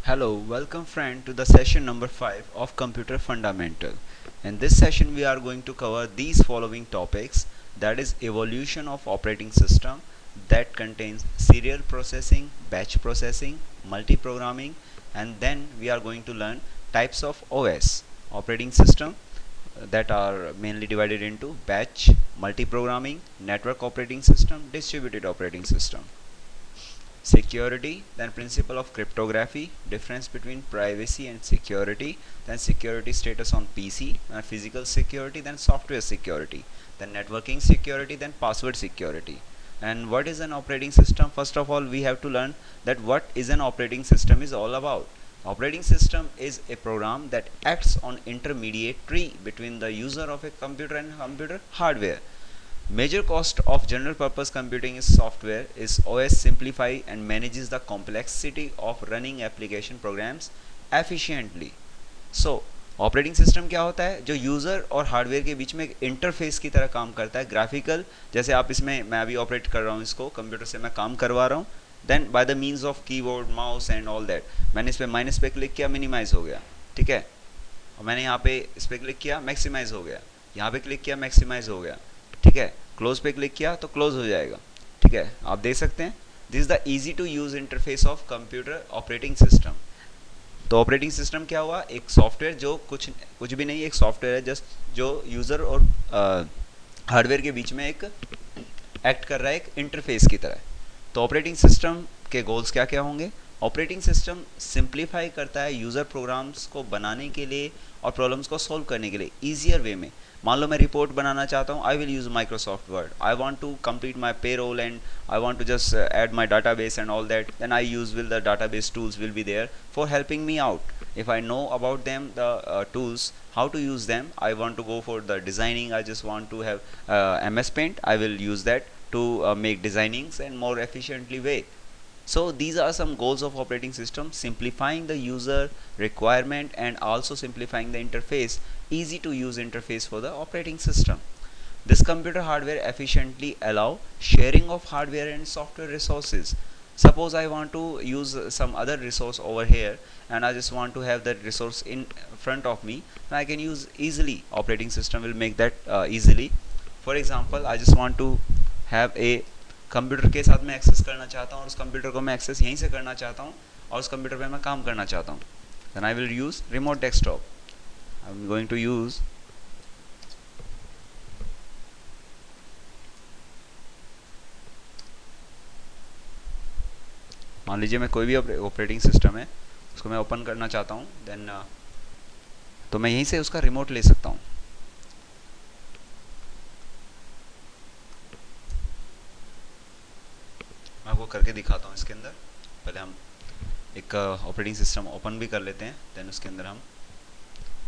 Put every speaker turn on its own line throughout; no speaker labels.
Hello, welcome friend to the session number 5 of Computer Fundamental. In this session we are going to cover these following topics, that is evolution of operating system that contains serial processing, batch processing, multi-programming, and then we are going to learn types of OS operating system that are mainly divided into batch, multi-programming, network operating system, distributed operating system. Security, then principle of cryptography, difference between privacy and security, then security status on PC, and physical security, then software security, then networking security, then password security. And what is an operating system? First of all, we have to learn that what is an operating system is all about. Operating system is a program that acts on intermediary between the user of a computer and computer hardware. Major cost of general purpose computing is software is OS simplify and manages the complexity of running application programs efficiently. So operating system क्या होता है? जो user और hardware के बीच में एक interface की तरह काम करता है, ग्राफिकल। जैसे आप इसमें, मैं अभी ऑपरेट कर रहा हूँ इसको, कंप्यूटर से मैं काम करवा रहा हूँ, then by the means of keyboard, mouse and all that, मैंने इस पर माइनस पे क्लिक किया, मिनिमाइज हो गया, ठीक है। और मैंने यहाँ पे इस पर क्लिक किया, मैक्सिमाइज हो गया, यहाँ पे क्लिक किया, मैक्सिमाइज हो गया, ठीक है। क्लोज पे क्लिक किया तो क्लोज हो जाएगा, ठीक है। आप देख सकते हैं, this is the easy to use interface of computer operating system. तो ऑपरेटिंग सिस्टम क्या हुआ? एक सॉफ्टवेयर जो कुछ कुछ भी नहीं, एक सॉफ्टवेयर है जस्ट जो यूज़र और हार्डवेयर के बीच में एक एक्ट कर रहा है, एक इंटरफेस की तरह। तो ऑपरेटिंग सिस्टम के गोल्स क्या क्या होंगे? ऑपरेटिंग सिस्टम सिंप्लीफाई करता है यूज़र प्रोग्राम्स को बनाने के लिए और प्रॉब्लम्स को सॉल्व करने के लिए ईजियर वे में। मान लो मैं रिपोर्ट बनाना चाहता हूँ, I will use Microsoft Word, I want to complete my payroll and I want to just add my database and all that, then I use will the database tools will be there for helping me out. If I know about them, the tools, how to use them, I want to go for the designing, I just want to have MS Paint, I will use that to make designings and more efficiently way. So these are some goals of operating system: simplifying the user requirement and also simplifying the interface, easy to use interface for the operating system. This computer hardware efficiently allow sharing of hardware and software resources. Suppose I want to use some other resource over here and I just want to have that resource in front of me, and I can use easily. Operating system will make that easily. For example, I just want to have a computer के साथ मैं access करना चाहता हूँ और उस computer को मैं एक्सेस यहीं से करना चाहता हूँ और उस कंप्यूटर पे मैं काम करना चाहता हूँ, then I will use remote desktop. I'm going to use मान लीजिए मैं कोई भी ऑपरेटिंग सिस्टम है उसको मैं ओपन करना चाहता हूँ, देन तो मैं यहीं से उसका रिमोट ले सकता हूँ। मैं आपको करके दिखाता हूँ इसके अंदर। पहले हम एक ऑपरेटिंग सिस्टम ओपन भी कर लेते हैं, देन उसके अंदर हम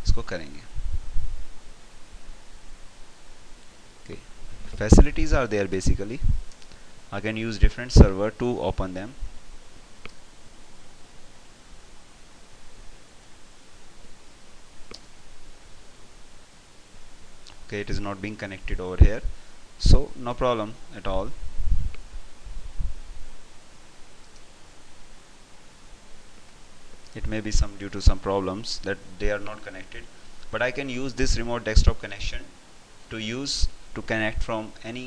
इसको करेंगे। Okay, facilities are there basically, I can use different server to open them. Okay, it is not being connected over here, so no problem at all. It may be some due to some problems that they are not connected, but I can use this remote desktop connection to connect from any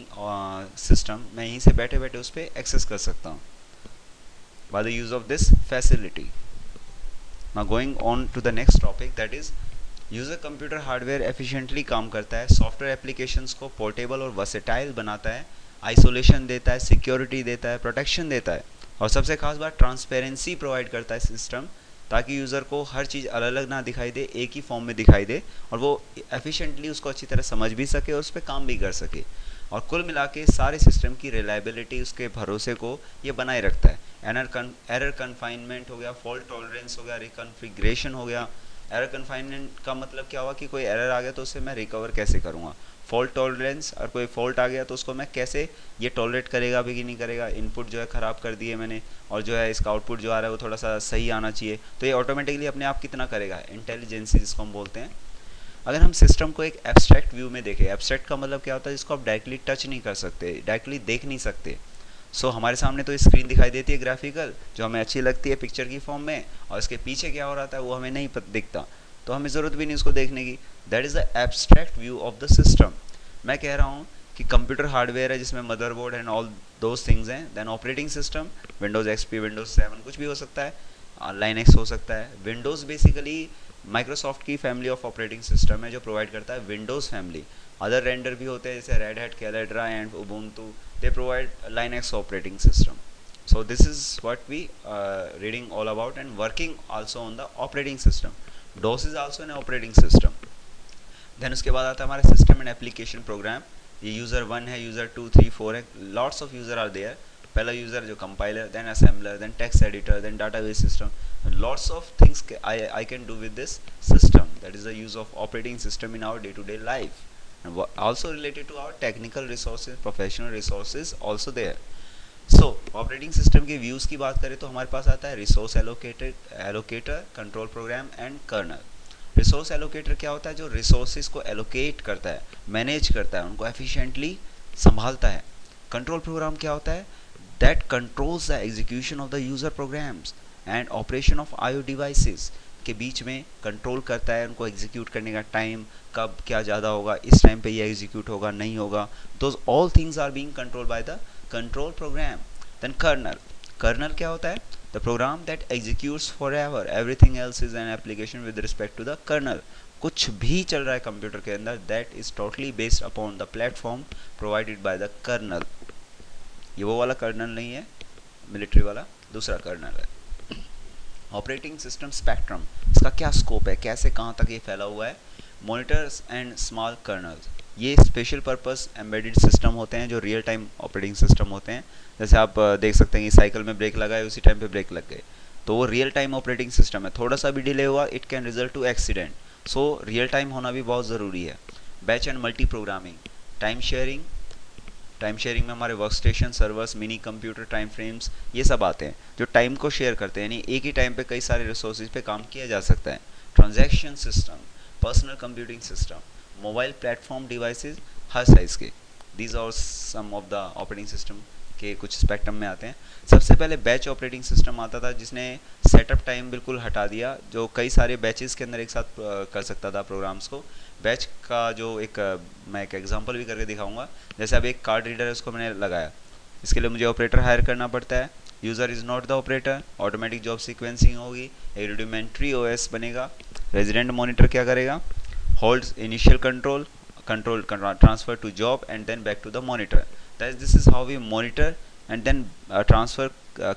system. मैं यहीं से बैठे बैठे उस पर access कर सकता हूँ by the use of this facility. Now going on to the next topic, that is user computer hardware efficiently काम करता है, सॉफ्टवेयर एप्लीकेशंस को पोर्टेबल और वर्सेटाइल बनाता है, आइसोलेशन देता है, सिक्योरिटी देता है, प्रोटेक्शन देता है, और सबसे खास बात ट्रांसपेरेंसी प्रोवाइड करता है सिस्टम, ताकि यूज़र को हर चीज़ अलग अलग ना दिखाई दे, एक ही फॉर्म में दिखाई दे और वो एफिशिएंटली उसको अच्छी तरह समझ भी सके और उस पर काम भी कर सके। और कुल मिला के सारे सिस्टम की रिलायबिलिटी, उसके भरोसे को ये बनाए रखता है। एरर कन्फाइनमेंट हो गया, फॉल्ट टॉलरेंस हो गया, रिकन्फिग्रेशन हो गया। एरर कन्फाइनमेंट का मतलब क्या हुआ कि कोई एरर आ गया तो उससे मैं रिकवर कैसे करूँगा। फॉल्ट टॉलरेंस, और कोई फॉल्ट आ गया तो उसको मैं कैसे, ये टॉलरेट करेगा भी कि नहीं करेगा। इनपुट जो है ख़राब कर दिए मैंने और जो है इसका आउटपुट जो आ रहा है वो थोड़ा सा सही आना चाहिए, तो ये ऑटोमेटिकली अपने आप कितना करेगा, इंटेलिजेंसी जिसको हम बोलते हैं। अगर हम सिस्टम को एक एब्स्ट्रैक्ट व्यू में देखें, एब्स्ट्रैक्ट का मतलब क्या होता है, जिसको आप डायरेक्टली टच नहीं कर सकते, डायरेक्टली देख नहीं सकते। सो हमारे सामने तो स्क्रीन दिखाई देती है ग्राफिकल, जो हमें अच्छी लगती है पिक्चर की फॉर्म में, और इसके पीछे क्या हो रहा था वो हमें नहीं दिखता, तो हमें ज़रूरत भी नहीं उसको देखने की। That is the abstract view of the system. मैं कह रहा हूँ कि कंप्यूटर हार्डवेयर है जिसमें motherboard and all those things हैं, then operating system Windows XP, Windows 7 कुछ भी हो सकता है, लाइनक्स हो सकता है। विंडोज़ बेसिकली माइक्रोसॉफ्ट की फैमिली ऑफ ऑपरेटिंग सिस्टम है जो प्रोवाइड करता है विंडोज़ फैमिली। अदर रेंडर भी होते हैं जैसे Red Hat, Caldera and Ubuntu, they provide Linux operating system. So this is what we reading all about and working also on the operating system. DOS is also an operating system. Then उसके बाद आता है हमारा system and application program. ये user 1 है, user 2, 3, 4 है, lots of user are there. पहला user जो compiler, then assembler, then text editor, then database system, lots of things I can do with this system. That is the use of operating system in our day to day life, also related to our technical resources, professional resources also there. So operating system के views की बात करें तो हमारे पास आता है resource allocator, control program and kernel. resource allocator क्या होता है? जो resources को allocate करता है, manage करता है, उनको efficiently संभालता है। control program क्या होता है? that controls the execution of the user programs and operation of IO devices, के बीच में कंट्रोल करता है उनको एग्जीक्यूट करने का टाइम, कब क्या ज़्यादा होगा, इस टाइम पे ये एग्जीक्यूट होगा, नहीं होगा, those all things are being control by the control program. Then kernel, kernel क्या होता है? The program that executes for ever, everything else is an application with respect to the kernel. कुछ भी चल रहा है कंप्यूटर के अंदर, that is totally based upon the platform provided by the kernel. ये वो वाला कर्नल नहीं है मिलिट्री वाला, दूसरा कर्नल है। ऑपरेटिंग सिस्टम स्पेक्ट्रम, इसका क्या स्कोप है, कैसे कहाँ तक ये फैला हुआ है? मॉनिटर्स एंड स्मॉल कर्नल्स, ये स्पेशल पर्पस एम्बेडेड सिस्टम होते हैं जो रियल टाइम ऑपरेटिंग सिस्टम होते हैं। जैसे आप देख सकते हैं कि साइकिल में ब्रेक लगा है, उसी टाइम पे ब्रेक लग गए, तो वो रियल टाइम ऑपरेटिंग सिस्टम है। थोड़ा सा भी डिले हुआ it can result to accident, so real time होना भी बहुत ज़रूरी है। Batch and multi programming, time sharing, time sharing में हमारे work station, servers, mini computer, time frames, ये सब आते हैं जो टाइम को शेयर करते हैं, यानी एक ही टाइम पे कई सारे रिसोर्सेज पे काम किया जा सकता है। Transaction system, personal computing system, mobile platform devices हर साइज़ के, these are some of the operating system के कुछ स्पेक्ट्रम में आते हैं। सबसे पहले बैच ऑपरेटिंग सिस्टम आता था जिसने सेटअप टाइम बिल्कुल हटा दिया, जो कई सारे बैचेस के अंदर एक साथ कर सकता था प्रोग्राम्स को। बैच का जो एक मैं एक एग्जांपल भी करके दिखाऊंगा। जैसे अब एक कार्ड रीडर है, उसको मैंने लगाया, इसके लिए मुझे ऑपरेटर हायर करना पड़ता है। User is not the operator, automatic job sequencing होगी, एक रुडिमेंट्री ओएस बनेगा। रेजिडेंट मॉनिटर क्या करेगा? Holds initial control, control transfer to job and then back to the monitor. That this is how we monitor and then transfer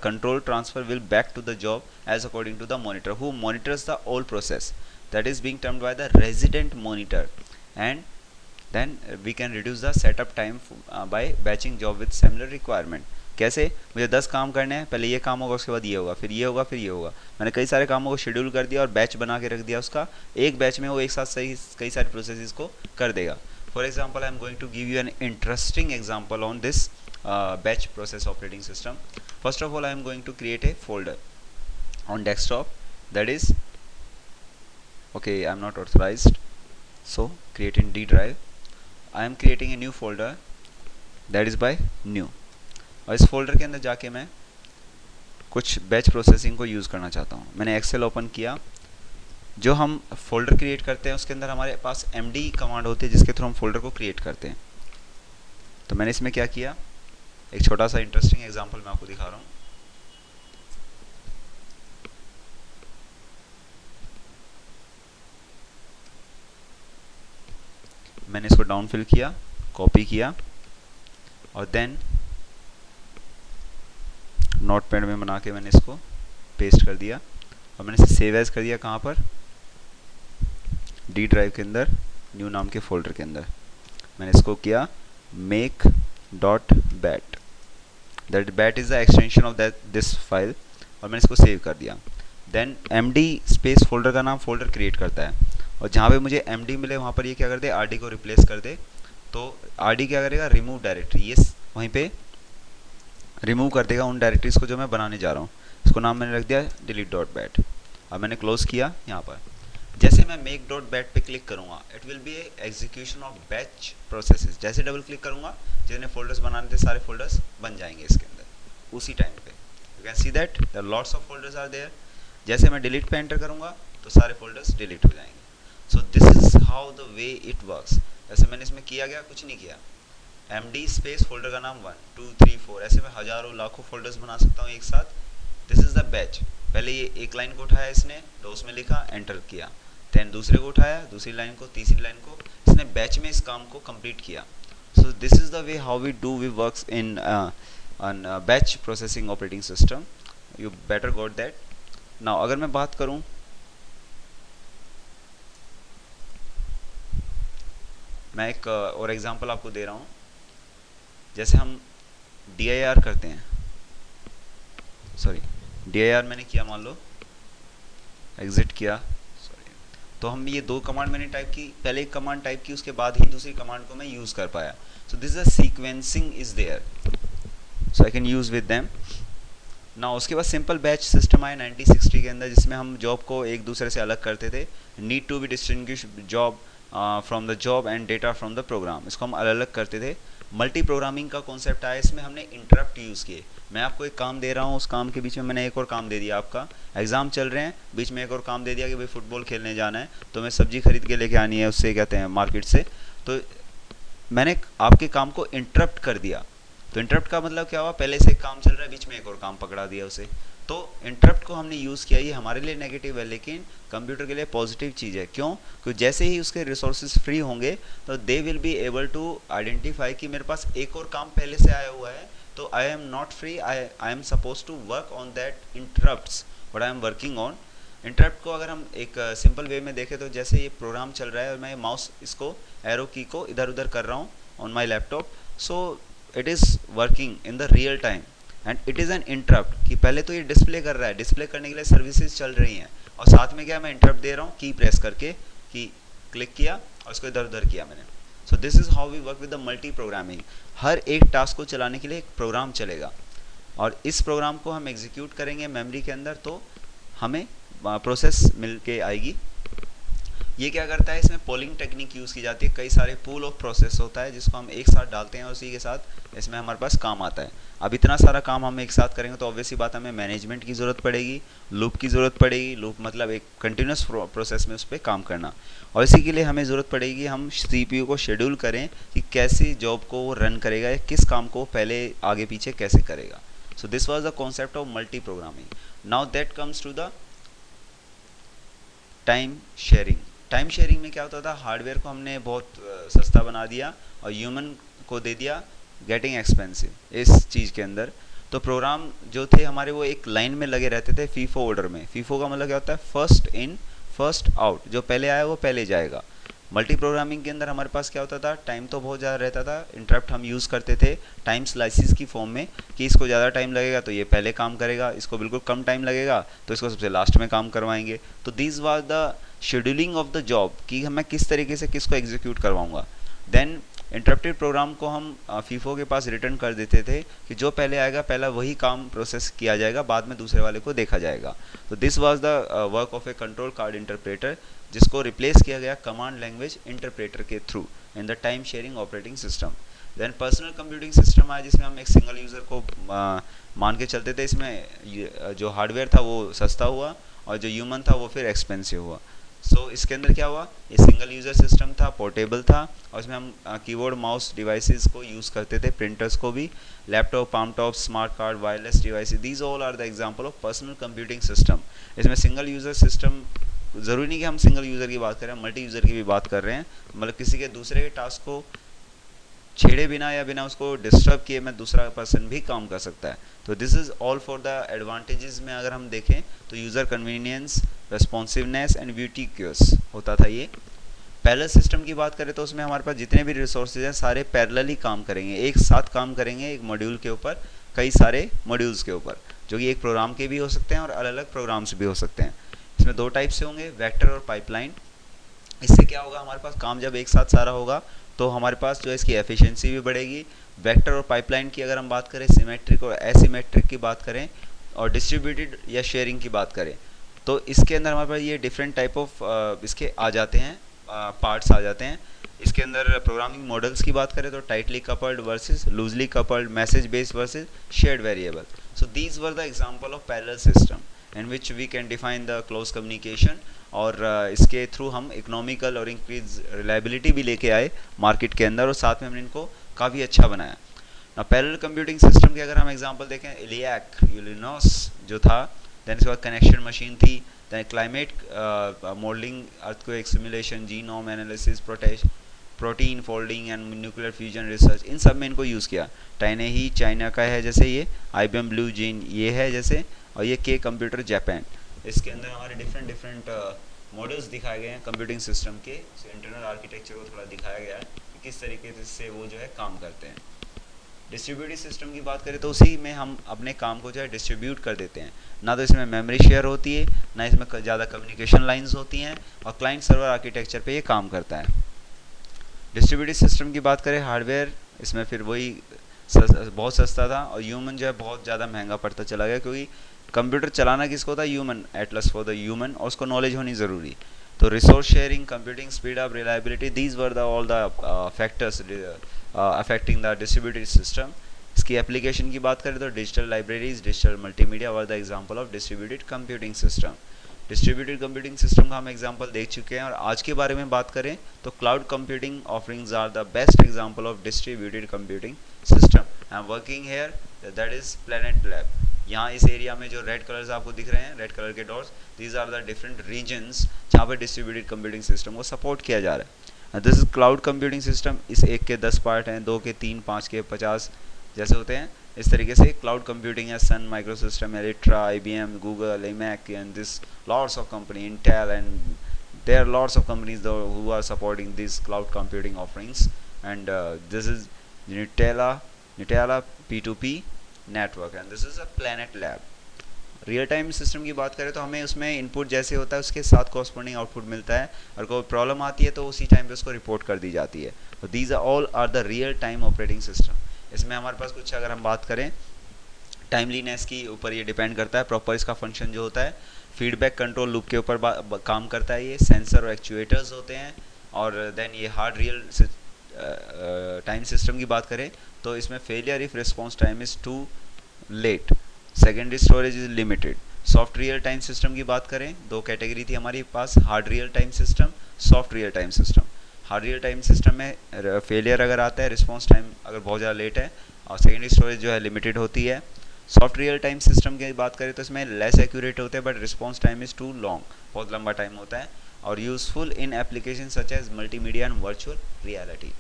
control transfer will back to the job as according to the monitor who monitors the whole process, that is being termed by the resident monitor. And then we can reduce the setup time by batching job with similar requirement. कैसे? मुझे 10 काम करने हैं, पहले ये काम होगा, उसके बाद ये होगा, फिर ये होगा, फिर ये होगा। मैंने कई सारे कामों को शेड्यूल कर दिया और बैच बना के रख दिया उसका, एक बैच में वो एक साथ सही कई सारे प्रोसेसेस को कर देगा। For example I am going to give you an interesting example on this batch process operating system. First of all, I am going to create a folder on desktop, that is, okay, I am not authorized, so create in D drive. I am creating a new folder, that is by new, और इस folder के अंदर जाके मैं कुछ batch processing को use करना चाहता हूँ। मैंने एक्सेल ओपन किया। जो हम फोल्डर क्रिएट करते हैं उसके अंदर हमारे पास md कमांड होती है जिसके थ्रू हम फोल्डर को क्रिएट करते हैं। तो मैंने इसमें क्या किया, एक छोटा सा इंटरेस्टिंग एग्जांपल मैं आपको दिखा रहा हूँ। मैंने इसको डाउन फिल किया, कॉपी किया और देन नोटपैड में बना के मैंने इसको पेस्ट कर दिया और मैंने इसे सेव एज कर दिया। कहाँ पर? डी ड्राइव के अंदर, न्यू नाम के फोल्डर के अंदर। मैंने इसको किया make dot bat, that bat is the extension of that this file, और मैंने इसको सेव कर दिया। देन md स्पेस फोल्डर का नाम फोल्डर क्रिएट करता है और जहाँ पे मुझे md मिले वहाँ पर ये क्या कर दे, rd को रिप्लेस कर दे। तो rd क्या करेगा, रिमूव डायरेक्टरी, ये वहीं पे रिमूव कर देगा उन डायरेक्टरीज को जो मैं बनाने जा रहा हूँ। इसको नाम मैंने रख दिया delete dot bat। अब मैंने क्लोज किया। यहाँ पर जैसे मैं make dot bat पे क्लिक करूँगा, it will be execution of batch processes. जैसे डबल क्लिक करूँगा, जितने फोल्डर्स बनाने थे सारे फोल्डर्स बन जाएंगे इसके अंदर। उसी टाइम पे। You can see that the lots of folders are there. जैसे मैं डिलीट पे एंटर करूँगा तो सारे फोल्डर्स डिलीट हो जाएंगे। सो this is how the way it works. वैसे मैंने इसमें किया गया कुछ नहीं किया, md स्पेस फोल्डर का नाम 1 2 3 4, ऐसे मैं हजारों लाखों फोल्डर्स बना सकता हूँ एक साथ। This is the batch. पहले ये एक लाइन को उठाया इसने तो उसमें लिखा, एंटर किया, देन दूसरे को उठाया, दूसरी लाइन को, तीसरी लाइन को, इसने बैच में इस काम को कंप्लीट किया। So this is the way how we works in batch processing operating system. You better got that. Now अगर मैं बात करूं, मैं एक और एग्जांपल आपको दे रहा हूं। जैसे हम dir करते हैं, सॉरी dir मैंने किया, मान लो एग्जिट किया, सॉरी, तो हम ये दो कमांड मैंने टाइप की, पहले एक कमांड टाइप की, उसके बाद ही दूसरी कमांड को मैं यूज कर पाया। So this the sequencing is there, so I can use with them. ना उसके बाद सिंपल बैच सिस्टम आया 1960 के अंदर, जिसमें हम जॉब को एक दूसरे से अलग करते थे। Need to be distinguish job from the job and data from the program, इसको हम अलग अलग करते थे। मल्टी प्रोग्रामिंग का कॉन्सेप्ट आया, इसमें हमने इंटरप्ट यूज़ किए। मैं आपको एक काम दे रहा हूँ, उस काम के बीच में मैंने एक और काम दे दिया, आपका एग्जाम चल रहे हैं, बीच में एक और काम दे दिया कि भाई फुटबॉल खेलने जाना है, तो मैं सब्जी खरीद के लेके आनी है, उससे कहते हैं मार्केट से, तो मैंने आपके काम को इंटरप्ट कर दिया। तो इंटरप्ट का मतलब क्या हुआ, पहले से एक काम चल रहा है, बीच में एक और काम पकड़ा दिया उसे। तो इंटरप्ट को हमने यूज़ किया, ये हमारे लिए नेगेटिव है लेकिन कंप्यूटर के लिए पॉजिटिव चीज़ है। क्यों? क्योंकि जैसे ही उसके रिसोर्सेज फ्री होंगे तो they will be able to identify कि मेरे पास एक और काम पहले से आया हुआ है, तो I am not free, I am suppose to work on that interrupts what I am working on. Interrupt को अगर हम एक सिंपल वे में देखें तो जैसे ये प्रोग्राम चल रहा है और मैं माउस इसको एरो की को इधर उधर कर रहा हूँ on my laptop, so it is working in the real time and it is an interrupt, कि पहले तो ये डिस्प्ले कर रहा है, डिस्प्ले करने के लिए सर्विसेज चल रही हैं, और साथ में क्या मैं इंटरप्ट दे रहा हूँ, की प्रेस करके, की क्लिक किया और उसको इधर उधर किया मैंने। So this is how we work with the multiprogramming. हर एक टास्क को चलाने के लिए एक प्रोग्राम चलेगा और इस प्रोग्राम को हम एग्जीक्यूट करेंगे मेमोरी के अंदर, तो हमें प्रोसेस मिल के आएगी। ये क्या करता है, इसमें पोलिंग टेक्निक यूज़ की जाती है, कई सारे पूल ऑफ प्रोसेस होता है जिसको हम एक साथ डालते हैं और उसी के साथ इसमें हमारे पास काम आता है। अब इतना सारा काम हम एक साथ करेंगे तो ऑब्वियसली बात हमें मैनेजमेंट की ज़रूरत पड़ेगी, लूप की ज़रूरत पड़ेगी। लूप मतलब एक कंटिन्यूस प्रोसेस में उस पर काम करना, और इसी के लिए हमें ज़रूरत पड़ेगी हम CPU को शेड्यूल करें कि कैसी जॉब को वो रन करेगा या किस काम को पहले आगे पीछे कैसे करेगा। So this was the concept of multi programming. Now that comes to the time sharing. Time sharing में क्या होता था, हार्डवेयर को हमने बहुत सस्ता बना दिया और ह्यूमन को दे दिया गेटिंग एक्सपेंसिव इस चीज़ के अंदर। तो प्रोग्राम जो थे हमारे वो एक लाइन में लगे रहते थे फीफो ऑर्डर में। फीफो का मतलब क्या होता है, फर्स्ट इन फर्स्ट आउट, जो पहले आया वो पहले जाएगा। मल्टी प्रोग्रामिंग के अंदर हमारे पास क्या होता था, टाइम तो बहुत ज़्यादा रहता था, इंटरप्ट हम यूज़ करते थे टाइम स्लाइसिस की फॉर्म में, कि इसको ज़्यादा टाइम लगेगा तो ये पहले काम करेगा, इसको बिल्कुल कम टाइम लगेगा तो इसको सबसे लास्ट में काम करवाएंगे। तो this was the scheduling of the job, कि मैं किस तरीके से किसको एग्जीक्यूट करवाऊंगा। देन इंटरप्टेड प्रोग्राम को हम फीफो के पास रिटर्न कर देते थे कि जो पहले आएगा पहला वही काम प्रोसेस किया जाएगा, बाद में दूसरे वाले को देखा जाएगा। तो this was the work of a control card interpreter, जिसको रिप्लेस किया गया कमांड लैंग्वेज इंटरप्रेटर के through in the time sharing operating system. Then personal computing system आया, जिसमें हम एक सिंगल यूज़र को मान के चलते थे। इसमें जो हार्डवेयर था वो सस्ता हुआ और जो ह्यूमन था वो फिर एक्सपेंसिव हुआ। सो इसके अंदर क्या हुआ, ये सिंगल यूज़र सिस्टम था, पोर्टेबल था, और इसमें हम कीबोर्ड माउस डिवाइसेस को यूज़ करते थे, प्रिंटर्स को भी, laptop, palm top, smart card, wireless devices, these all are the example of personal computing system. इसमें सिंगल यूज़र सिस्टम, ज़रूरी नहीं कि हम सिंगल यूज़र की बात करें, मल्टी यूज़र की भी बात कर रहे हैं, मतलब किसी के दूसरे के टास्क को छेड़े बिना या बिना उसको डिस्टर्ब किए मैं दूसरा पर्सन भी काम कर सकता है। तो this is all for the advantages में अगर हम देखें तो यूज़र कन्वीनियंस, रेस्पॉन्सिवनेस एंड ब्यूटिक्यूस होता था ये। पैरेलल सिस्टम की बात करें तो उसमें हमारे पास जितने भी रिसोर्सेज हैं सारे पैरेलली काम करेंगे, एक साथ काम करेंगे, एक मॉड्यूल के ऊपर, कई सारे मॉड्यूल्स के ऊपर, जो कि एक प्रोग्राम के भी हो सकते हैं और अलग अलग प्रोग्राम्स भी हो सकते हैं। इसमें दो टाइप से होंगे, वेक्टर और पाइपलाइन। इससे क्या होगा, हमारे पास काम जब एक साथ सारा होगा तो हमारे पास जो है इसकी एफिशिएंसी भी बढ़ेगी। वेक्टर और पाइपलाइन की अगर हम बात करें, सिमेट्रिक और एसिमेट्रिक की बात करें, और डिस्ट्रीब्यूटेड या शेयरिंग की बात करें, तो इसके अंदर हमारे पास ये डिफरेंट टाइप ऑफ इसके आ जाते हैं, पार्ट्स आ जाते हैं। इसके अंदर प्रोग्रामिंग मॉडल्स की बात करें तो tightly coupled versus loosely coupled, message based versus shared variable. So these were the example of parallel system in which we can define the close communication. और इसके थ्रू हम इकोनॉमिकल और इंक्रीज रिलायबिलिटी भी लेके आए मार्केट के अंदर, और साथ में हमने इनको काफ़ी अच्छा बनाया. ना पैरेलल कंप्यूटिंग सिस्टम के अगर हम एग्जांपल देखें, इलियाक यूलिनोस जो था, देन इसके बाद कनेक्शन मशीन थी, then climate modeling, earthquake simulation, genome analysis, protein folding and nuclear fusion research, इन सब में इनको यूज़ किया. टाइने ही चाइना का है जैसे, ये IBM ब्लू जीन ये है जैसे, और ये के कंप्यूटर जापान. इसके अंदर हमारे डिफरेंट डिफरेंट मॉडल्स दिखाए गए हैं कंप्यूटिंग सिस्टम के. इंटरनल आर्किटेक्चर को थोड़ा दिखाया गया है कि किस तरीके से वो जो है काम करते हैं. डिस्ट्रीब्यूटेड सिस्टम की बात करें तो उसी में हम अपने काम को जो है डिस्ट्रीब्यूट कर देते हैं. ना तो इसमें मेमोरी शेयर होती है, ना इसमें ज़्यादा कम्युनिकेशन लाइंस होती हैं, और क्लाइंट सर्वर आर्किटेक्चर पे ये काम करता है. डिस्ट्रीब्यूटेड सिस्टम की बात करें, हार्डवेयर इसमें फिर वही बहुत सस्ता था, और ह्यूमन जो है बहुत ज़्यादा महंगा पड़ता चला गया, क्योंकि कंप्यूटर चलाना किसको था, human, Atlas for the human, और उसको नॉलेज होनी ज़रूरी. तो resource sharing, computing speed up, reliability, these were the all the factors affecting the distributed system. इसकी एप्लीकेशन की बात करें तो digital libraries, digital multimedia were the example of distributed computing system. Distributed computing system का हम example देख चुके हैं, और आज के बारे में बात करें तो cloud computing offerings are the best example of distributed computing system. I am working here, that is planet lab. यहाँ इस एरिया में जो रेड कलर्स आपको दिख रहे हैं, रेड कलर के dots, these are the different regions जहाँ पर डिस्ट्रीब्यूटेड कंप्यूटिंग सिस्टम को सपोर्ट किया जा रहा है. This is cloud computing system. इस एक के 10 पार्ट हैं, दो के 3, 5 के 50 जैसे होते हैं. इस तरीके से क्लाउड कंप्यूटिंग है. Sun microsystem, Elastra, IBM, Google, AMAC, and this lots of company, Intel, and there are lots of companies though who are supporting these cloud computing offerings. And this is Nutella P2P network, and this is a Planet Lab. Real time system की बात करें तो हमें उसमें input जैसे होता है उसके साथ कॉरस्पॉन्डिंग आउटपुट मिलता है, और कोई प्रॉब्लम आती है तो उसी टाइम पे उसको रिपोर्ट कर दी जाती है. तो these are all are the real time operating system. इसमें हमारे पास कुछ अगर हम बात करें टाइमलीनेस की ऊपर ये डिपेंड करता है. प्रॉपर इसका फंक्शन जो होता है फीडबैक कंट्रोल लूप के ऊपर काम करता है. ये सेंसर और एक्चुएटर्स होते हैं. और देन ये हार्ड रियल टाइम सिस्टम की बात करें तो इसमें failure if response time is too late. Secondary storage is limited. Soft real time system की बात करें, दो कैटेगरी थी हमारे पास, hard real time system, soft real time system. Hard real time system में फेलियर अगर आता है, रिस्पॉन्स टाइम अगर बहुत ज़्यादा लेट है, और सेकेंडरी स्टोरेज जो है लिमिटेड होती है. सॉफ्ट रियल टाइम सिस्टम की बात करें तो इसमें लेस एक्यूरेट होते हैं, but response time is too long, बहुत लंबा टाइम होता है, और useful in application such as multimedia and virtual reality.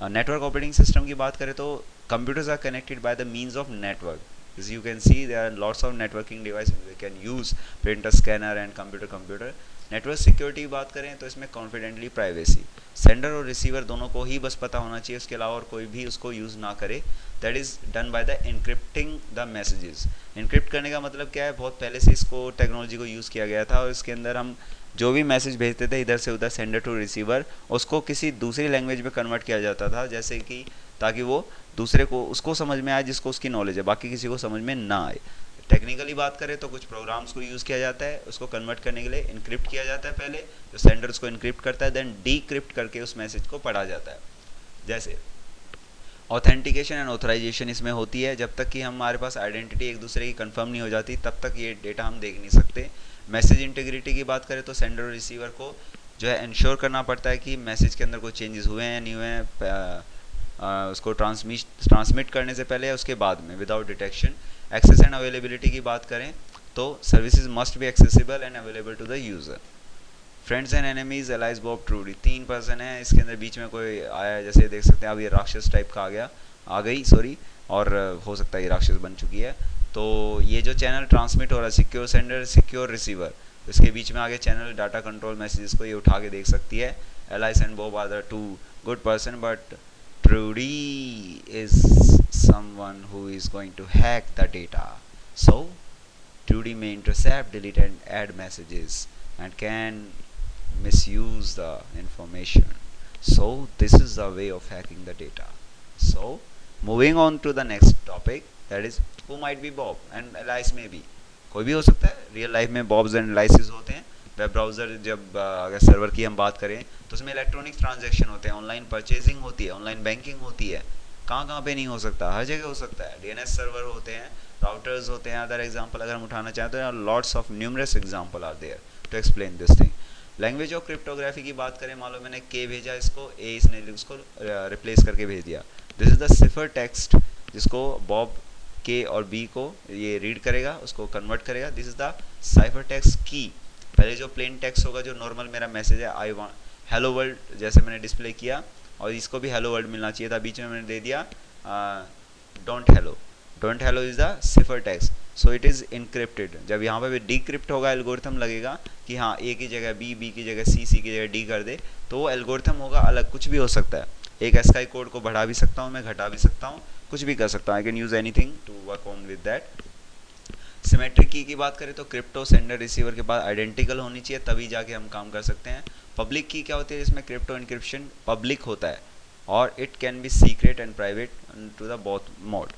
Network operating system की बात करें तो computers are connected by the means of network. As you can see, there are lots of networking devices we can use, printer, scanner and computer. Network security की बात करें तो इसमें confidently privacy, sender और रिसीवर दोनों को ही बस पता होना चाहिए, उसके अलावा और कोई भी उसको यूज़ ना करे. That is done by the encrypting the messages. Encrypt करने का मतलब क्या है, बहुत पहले से इसको टेक्नोलॉजी को यूज़ किया गया था, और इसके अंदर हम जो भी मैसेज भेजते थे इधर से उधर, सेंडर टू रिसीवर, उसको किसी दूसरी लैंग्वेज में कन्वर्ट किया जाता था, जैसे कि ताकि वो दूसरे को उसको समझ में आए जिसको उसकी नॉलेज है, बाकी किसी को समझ में ना आए. टेक्निकली बात करें तो कुछ प्रोग्राम्स को यूज़ किया जाता है, उसको कन्वर्ट करने के लिए इनक्रिप्ट किया जाता है पहले, जो सेंडर उसको इनक्रिप्ट करता है, देन डीक्रिप्ट करके उस मैसेज को पढ़ा जाता है. जैसे ऑथेंटिकेशन एंड ऑथराइजेशन इसमें होती है, जब तक कि हमारे पास आइडेंटिटी एक दूसरे की कंफर्म नहीं हो जाती तब तक ये डेटा हम देख नहीं सकते. मैसेज इंटीग्रिटी की बात करें तो सेंडर और रिसीवर को जो है इंश्योर करना पड़ता है कि मैसेज के अंदर कोई चेंजेस हुए हैं या नहीं हुए हैं, उसको ट्रांसमिट करने से पहले या उसके बाद में, without detection. Access and availability की बात करें तो services must be accessible and available to the user. Friends and enemies, Alice, Bob, Trudy, 3 person है. इसके अंदर बीच में कोई आया, जैसे देख सकते हैं अब ये राक्षस टाइप का आ गई सॉरी, और हो सकता है ये राक्षस बन चुकी है. तो ये जो चैनल ट्रांसमिट हो रहा है, सिक्योर सेंडर सिक्योर रिसीवर, इसके बीच में आगे चैनल डाटा कंट्रोल मैसेजेस को ये उठा के देख सकती है. Alice and Bob are the 2 good person, but Trudy is someone who is going to hack the data. So Trudy may intercept, delete and add messages and can misuse the information. So this is the way of hacking the data. So moving on to the next topic, that is who might be Bob and Elias may be. कोई भी हो सकता है, real life में bobs and एलाइसिस होते हैं, web browser जब अगर सर्वर की हम बात करें तो उसमें इलेक्ट्रॉनिक ट्रांजैक्शन होते हैं, ऑनलाइन परचेजिंग होती है, ऑनलाइन बैंकिंग होती है। कहाँ कहाँ पे नहीं हो सकता, हर जगह हो सकता है। डीएनएस सर्वर होते हैं, राउटर्स होते हैं। अदर एग्जांपल अगर हम उठाना चाहें तो lots of numerous example are there to explain this thing. Language of cryptography की बात करें, मान लो मैंने के भेजा इसको, ए इसने उसको रिप्लेस करके भेज दिया। This is the cipher text जिसको बॉब के और बी को ये रीड करेगा, उसको कन्वर्ट करेगा। This is the cipher text की। पहले जो प्लेन टेक्स्ट होगा, जो नॉर्मल मेरा मैसेज है, आई वांट हेलो वर्ल्ड, जैसे मैंने डिस्प्ले किया, और इसको भी हेलो वर्ल्ड मिलना चाहिए था, बीच में मैंने दे दिया don't hello. Don't hello is the cipher text, so it is encrypted. जब यहाँ पे भी डिक्रिप्ट होगा, एल्गोरिथम लगेगा कि हाँ ए की जगह बी, बी की जगह सी, सी की जगह डी कर दे, तो वो एल्गोरिथम होगा अलग, कुछ भी हो सकता है। एक एस्काई कोड को बढ़ा भी सकता हूँ मैं, घटा भी सकता हूँ, कुछ भी कर सकता हूँ। I can use anything to work on with that. Symmetric की बात करें तो क्रिप्टो सेंडर रिसीवर के पास आइडेंटिकल होनी चाहिए, तभी जाके हम काम कर सकते हैं। पब्लिक की क्या होती है, जिसमें क्रिप्टो इनक्रिप्शन पब्लिक होता है, और it can be secret and private to the both mode.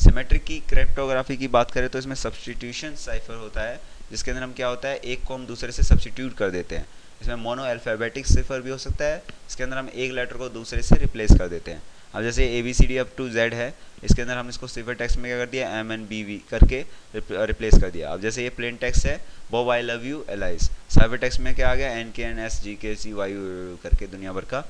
Symmetric key cryptography की बात करें तो इसमें सब्सटीट्यूशन साइफर होता है, जिसके अंदर हम क्या होता है, एक को हम दूसरे से सब्सटीट्यूट कर देते हैं। इसमें मोनो अल्फ़ाबेटिक सिफर भी हो सकता है, इसके अंदर हम एक लेटर को दूसरे से रिप्लेस कर देते हैं। अब जैसे A B C D up to Z है, इसके अंदर हम इसको सिफर टेक्स्ट में क्या कर दिया, एम एन बी वी करके रिप्लेस कर दिया। अब जैसे ये प्लेन टेक्स्ट है, Bob I love you alias, cipher text में क्या आ गया, एन के एन एस जी के सी वाई करके दुनिया भर का,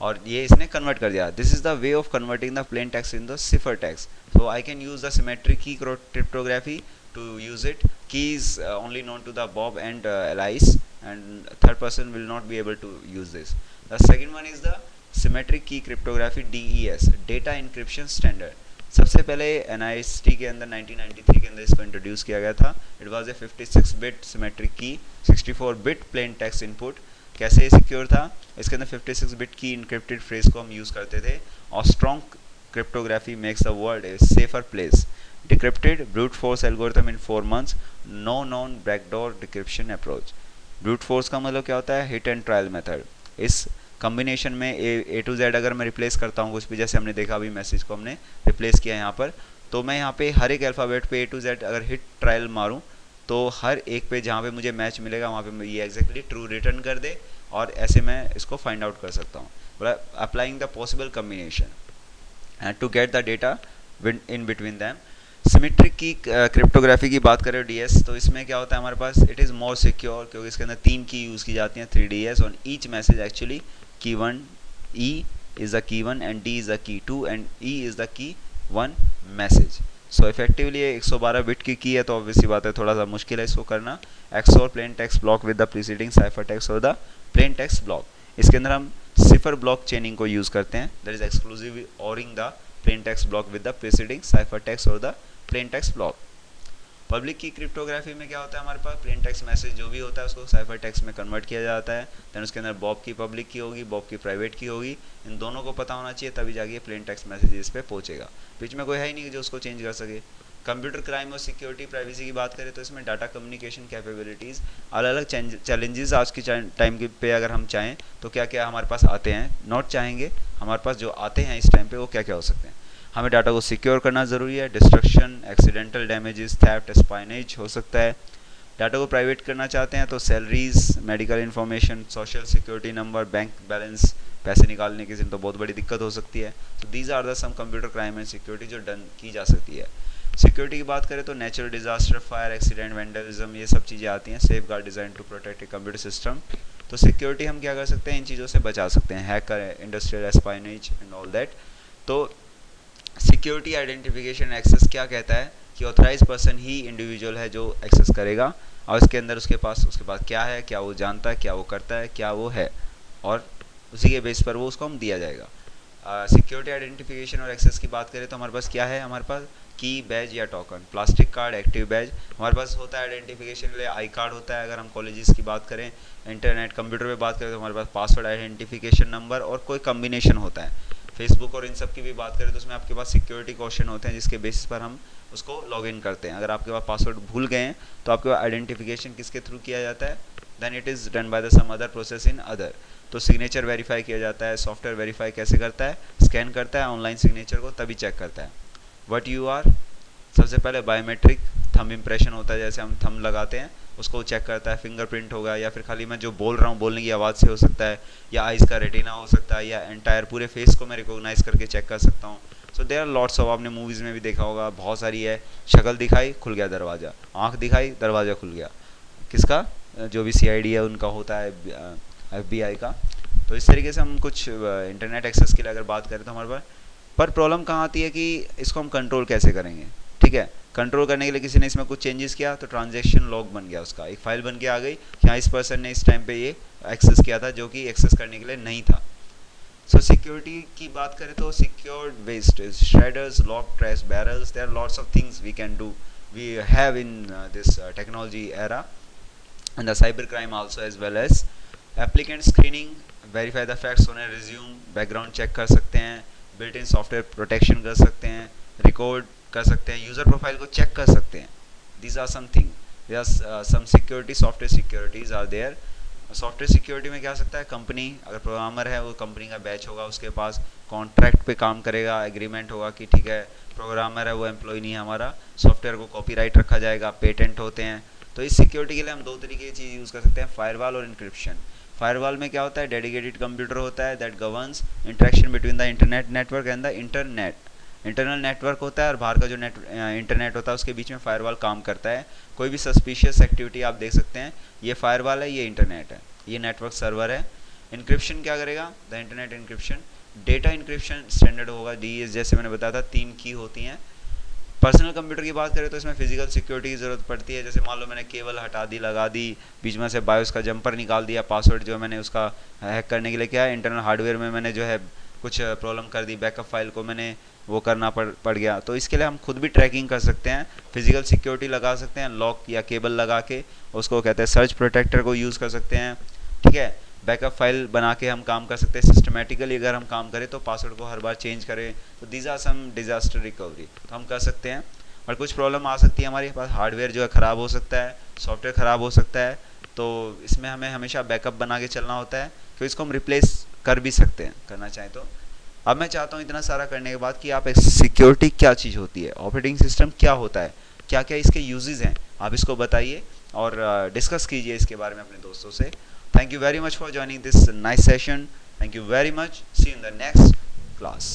और ये इसने कन्वर्ट कर दिया। This is the way of converting the plain text in the cipher text. So I can use the symmetric key cryptography to use it. Key is only known to the Bob and Alice, and third person will not be able to use this. The second one is the symmetric key cryptography, DES, data encryption standard. सबसे पहले NIST के अंदर 1993 के अंदर इसको introduce किया गया था। It was a 56 bit symmetric की, 64 बिट प्लेन टेक्स्ट इनपुट। कैसे सिक्योर था, इसके अंदर 56 बिट की इनक्रिप्टेड फ्रेज को हम यूज़ करते थे, और strong cryptography makes the world A safer place. Decrypted brute force algorithm in 4 months, no known backdoor decryption approach. Brute force का मतलब क्या होता है, हिट एंड ट्रायल मेथड। इस कम्बिनेशन में ए टू जेड अगर मैं रिप्लेस करता हूँ कुछ भी, जैसे हमने देखा अभी मैसेज को हमने रिप्लेस किया यहाँ पर, तो मैं यहाँ पे हर एक अल्फ़ाबेट पे ए टू जेड अगर हिट ट्रायल मारूँ, तो हर एक पे जहाँ पे मुझे मैच मिलेगा वहाँ पे ये एग्जैक्टली ट्रू रिटर्न कर दे, और ऐसे मैं इसको फाइंड आउट कर सकता हूँ, applying the possible combination to get the data in between them. Symmetric key cryptography की बात करें डीएस, तो इसमें क्या होता है हमारे पास, इट इज़ मोर सिक्योर, क्योंकि इसके अंदर 3 की यूज़ की जाती हैं, 3DS on each message actually. की 1 E is the key 1 and D is the key 2 and E is the key 1 message. So effectively ये 112 बिट की है, तो ऑब्वियसली बात है थोड़ा सा मुश्किल है इसको करना। XOR plane text block with the preceding cipher text और द प्लेन टेक्स्ट ब्लॉक। इसके अंदर हम सिफर ब्लॉक चेनिंग को यूज़ करते हैं, that is exclusive ORing the plain text block with the preceding cipher text और the plain text block. Public key cryptography में क्या होता है, हमारे पास प्लेन टेक्स्ट मैसेज जो भी होता है उसको साइफर टेक्स्ट में कन्वर्ट किया जाता है। देन उसके अंदर बॉब की पब्लिक की होगी, बॉब की प्राइवेट की होगी, इन दोनों को पता होना चाहिए, तभी जाके प्लेन टेक्स्ट मैसेज इस पे पहुंचेगा। बीच में कोई है ही नहीं जो उसको चेंज कर सके। कंप्यूटर क्राइम और सिक्योरिटी प्राइवेसी की बात करें तो इसमें डाटा कम्युनिकेशन कैपेबिलिटीज़, अलग अलग चैलेंजेस आज की टाइम पे अगर हम चाहें तो क्या क्या हमारे पास आते हैं, नॉट चाहेंगे, हमारे पास जो आते हैं इस टाइम पे वो क्या क्या हो सकते हैं। हमें डाटा को सिक्योर करना ज़रूरी है, डिस्ट्रक्शन, एक्सीडेंटल डैमेजेस, थेफ्ट, स्पाइनेज हो सकता है। डाटा को प्राइवेट करना चाहते हैं तो salaries, medical information, social security number, bank balance, पैसे निकालने की तो बहुत बड़ी दिक्कत हो सकती है। तो these are the some computer crime and security जो डन की जा सकती है। सिक्योरिटी की बात करें तो natural disaster, fire, accident, vandalism, ये सब चीज़ें आती हैं। Safe guard design to protect a computer system. तो सिक्योरिटी हम क्या कर सकते हैं, इन चीज़ों से बचा सकते हैं, hacker, industrial espionage and all that. तो सिक्योरिटी आइडेंटिफिकेशन एक्सेस क्या कहता है कि ऑथराइज पर्सन ही इंडिविजुअल है जो एक्सेस करेगा, और उसके अंदर उसके पास क्या है, क्या वो जानता है, क्या वो करता है, क्या वो है, और उसी के बेस पर वो उसको हम दिया जाएगा। सिक्योरिटी आइडेंटिफिकेशन और एक्सेस की बात करें तो हमारे पास क्या है, हमारे पास की, बैज या token, plastic card, active badge हमारे पास होता है आइडेंटिफिकेशन के लिए। आई कार्ड होता है अगर हम कॉलेजेस की बात करें, इंटरनेट कंप्यूटर पे बात करें तो हमारे पास पासवर्ड, आइडेंटिफिकेशन नंबर और कोई कम्बिनेशन होता है। फेसबुक और इन सब की भी बात करें तो उसमें आपके पास सिक्योरिटी क्वेश्चन होते हैं जिसके बेसिस पर हम उसको लॉग इन करते हैं। अगर आपके पास पासवर्ड भूल गए हैं तो आपके पास आइडेंटिफिकेशन किसके थ्रू किया जाता है, then it is done by the some other process in other. तो सिग्नेचर वेरीफाई किया जाता है। सॉफ्टवेयर वेरीफाई कैसे करता है, स्कैन करता है ऑनलाइन सिग्नेचर को, तभी चेक करता है। व्हाट यू आर, सबसे पहले बायोमेट्रिक थंब इम्प्रेशन होता है, जैसे हम थंब लगाते हैं उसको चेक करता है, फिंगरप्रिंट होगा या फिर खाली मैं जो बोल रहा हूँ बोलने की आवाज़ से हो सकता है, या आइज़ का रेटिना हो सकता है, या एंटायर पूरे फेस को मैं रिकॉग्नाइज करके चेक कर सकता हूँ। So there are lots of, आपने मूवीज़ में भी देखा होगा, बहुत सारी है। शक्ल दिखाई, खुल गया दरवाज़ा, आँख दिखाई, दरवाज़ा खुल गया। किसका? जो भी सीआईडी है उनका होता है, एफबीआई का। तो इस तरीके से हम कुछ इंटरनेट एक्सेस के लिए अगर बात करें तो हमारे पास, पर प्रॉब्लम कहाँ आती है कि इसको हम कंट्रोल कैसे करेंगे। ठीक है, कंट्रोल करने के लिए किसी ने इसमें कुछ चेंजेस किया तो ट्रांजैक्शन लॉग बन गया, उसका एक फाइल बन के आ गई कि हाँ इस पर्सन ने इस टाइम पे ये एक्सेस किया था, जो कि एक्सेस करने के लिए नहीं था। सो सिक्योरिटी की बात करें तो secured waste, shredders, lock trash barrels, there are lots of things we can do, we have in this technology era, and the cyber crime also, as well as applicant screening, verify the facts on a resume, background check कर सकते हैं, built in software protection कर सकते हैं, record कर सकते हैं, user profile को चेक कर सकते हैं। These are something, there are some security, software securities are there। Software security में क्या हो सकता है, कंपनी अगर प्रोग्रामर है वो कंपनी का बैच होगा, उसके पास कॉन्ट्रैक्ट पे काम करेगा, एग्रीमेंट होगा कि ठीक है प्रोग्रामर है वो एम्प्लॉय नहीं है हमारा, सॉफ्टवेयर को कॉपीराइट रखा जाएगा, पेटेंट होते हैं। तो इस सिक्योरिटी के लिए हम दो तरीके की चीज़ यूज़ कर सकते हैं, फायरवॉल और इंक्रिप्शन। फायरवॉल में क्या होता है, डेडिकेटेड कंप्यूटर होता है that governs interaction between the internet network and the internet. Internal network होता है और बाहर का जो इंटरनेट होता है उसके बीच में फायरवॉल काम करता है। कोई भी सस्पिशियस एक्टिविटी आप देख सकते हैं, ये फायरवॉल है, ये इंटरनेट है, ये नेटवर्क सर्वर है। इंक्रिप्शन क्या करेगा, the internet encryption, data encryption standard होगा, डी जैसे मैंने बताया था 3 की होती हैं। पर्सनल कंप्यूटर की बात करें तो इसमें फिजिकल सिक्योरिटी की ज़रूरत पड़ती है, जैसे मान लो मैंने केबल हटा दी, लगा दी, बीच में से बायोस का जंपर निकाल दिया, पासवर्ड जो मैंने उसका हैक करने के लिए क्या है, इंटरनल हार्डवेयर में मैंने जो है कुछ प्रॉब्लम कर दी, बैकअप फाइल को मैंने वो करना पड़ गया। तो इसके लिए हम खुद भी ट्रैकिंग कर सकते हैं, फिजिकल सिक्योरिटी लगा सकते हैं, लॉक या केबल लगा के, उसको कहते हैं सर्च प्रोटेक्टर को यूज़ कर सकते हैं। ठीक है, बैकअप फाइल बना के हम काम कर सकते हैं, सिस्टमेटिकली अगर हम काम करें तो पासवर्ड को हर बार चेंज करें, तो these are some disaster recovery, तो हम कर सकते हैं। और कुछ प्रॉब्लम आ सकती है, हमारे पास हार्डवेयर जो है ख़राब हो सकता है, सॉफ्टवेयर ख़राब हो सकता है, तो इसमें हमें हमेशा बैकअप बना के चलना होता है, तो इसको हम रिप्लेस कर भी सकते हैं करना चाहें तो। अब मैं चाहता हूँ इतना सारा करने के बाद कि आप सिक्योरिटी क्या चीज़ होती है, ऑपरेटिंग सिस्टम क्या होता है, क्या क्या इसके यूजेस हैं, आप इसको बताइए और डिस्कस कीजिए इसके बारे में अपने दोस्तों से। Thank you very much for joining this nice session, thank you very much, see you in the next class.